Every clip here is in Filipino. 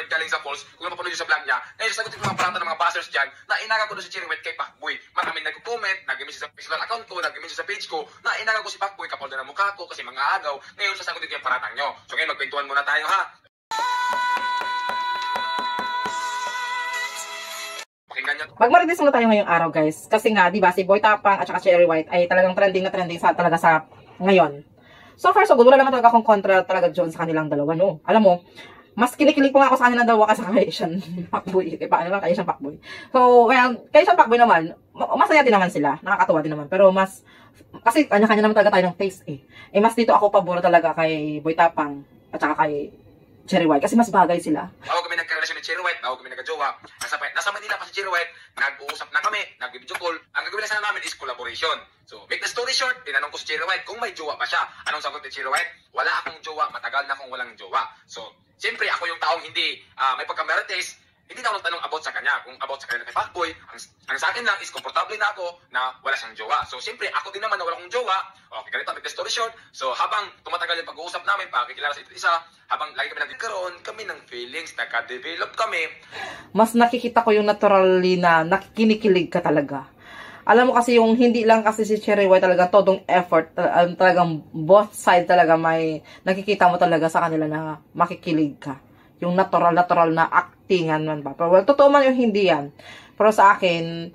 White galing sa polls, kung napapanood nyo sa vlog niya, ngayon sasagutin ko mga parata ng mga buzzers dyan, na inaga ko doon si Cherry White kay Pacboy. Maraming nag-comment, nag-message sa personal account ko, nag-message sa page ko, na inaga ko si Pacboy, kapal na ng mukha ko kasi mga agaw. Ngayon sasagutin ko yung paratang nyo. So ngayon magkwentuhan muna tayo ha. Magmarites muna tayo ngayong araw guys. Kasi nga, di ba, si Boy Tapang at saka Cherry White ay talagang trending na trending sa talaga sa ngayon. So far so good, wala naman talaga akong kontra talaga dyan sa kanilang dalawa, no? Alam mo, mas kinikilig po nga ako sa kanilang dalawa kasi kay Asian Pacboy. Paano ba kay Asian Pacboy? So, well, kay Asian Pacboy naman, masaya din naman sila. Nakakatuwa din naman. Pero mas, kasi kanya-kanya naman talaga tayo ng taste eh. Eh, mas dito ako pabor talaga kay Boy Tapang at saka kay Cherry White kasi mas bagay sila. Bago kami nagkarelasyon ni Cherry White, bago kami nagka-jowa, nasa Manila pa si Cherry White, nag-uusap na kami, nag-video call. Ang gagawin na sana namin is collaboration. So, make the story short, tinanong ko si Cherry White kung may jowa pa siya. Anong sagot ni Cherry White? Wala akong jowa, matagal na akong walang jowa. So, siyempre ako yung taong hindi may pagkamerites, hindi na ako nagtanong about sa kanya. Kung about sa kanya kay Pacboy, ang sa akin lang is komportable na ako na wala siyang jowa. So, siyempre, ako din naman na wala akong jowa. Okay, ganito, make the story short. So, habang tumatagal yung pag-uusap namin, pakikilala sa isa't isa, habang lagi kami nagkaroon kami ng feelings, nagka-develop kami. Mas nakikita ko yung naturally na nakikinikilig ka talaga. Alam mo kasi yung hindi lang kasi si Cherry White talaga todong effort, talagang both side talaga may nakikita mo talaga sa kanila na makikilig ka. Yung natural na actingan man ba. Pero well, totoo man yung hindi yan. Pero sa akin,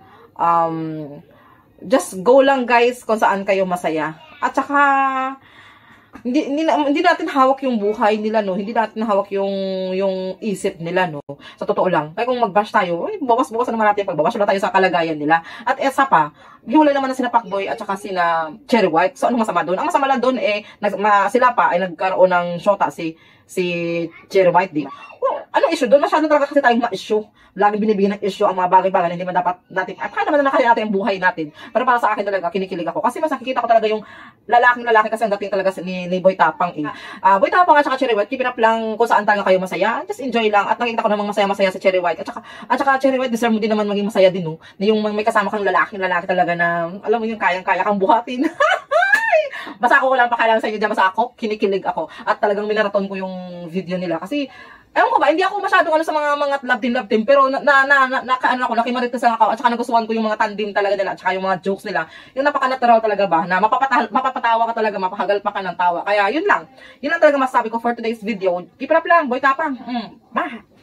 just go lang guys kung saan kayo masaya. At saka, hindi natin hawak yung buhay nila, no? Hindi natin hawak yung isip nila, no? Sa totoo lang. Kaya kung mag-bash tayo, bawas-bawasan naman natin pagbabash na tayo sa kalagayan nila. At esa pa, hiwalay naman na sina Pacboy at saka sina Cherry White. So, anong masama doon? Ang masama lang doon sila pa ay nagkaroon ng shota si Cherry White, di ba? Well, anong issue doon? Masyado talaga kasi tayong ma-issue. Laging binibigyan ng issue ang mga bagay-bagay na hindi man dapat natin, at kaya naman na nakaya natin ang buhay natin. Pero para sa akin talaga, kinikilig ako. Kasi mas nakikita ko talaga yung lalaking-lalaki kasi ang dating talaga ni Boy Tapang eh. Boy Tapang at saka Cherry White, keep it up lang kung saan talaga kayo masaya. Just enjoy lang. At nakikita ko namang masaya-masaya si Cherry White. At saka Cherry White, deserve mo din naman maging masaya din, no? Na yung may kasama kang lalaking-lalaki talaga na, alam mo yung kayang-kaya kang buhatin. Basta ako wala pa kailangan sa inyo dyan. Basta ako, kinikilig ako. At talagang minaraton ko yung video nila. Kasi, ewan ko ba, hindi ako masyadong sa mga love team. Pero nakimarites lang ako. At saka nagustuhan ko yung mga tandem talaga nila. At saka yung mga jokes nila. Yung napaka-natural talaga ba, na mapapatawa ka talaga, mapahagal pa ka ng tawa. Kaya, yun lang. Yun lang talaga masasabi ko for today's video. Keep it up lang, Boy Tapang. Bye!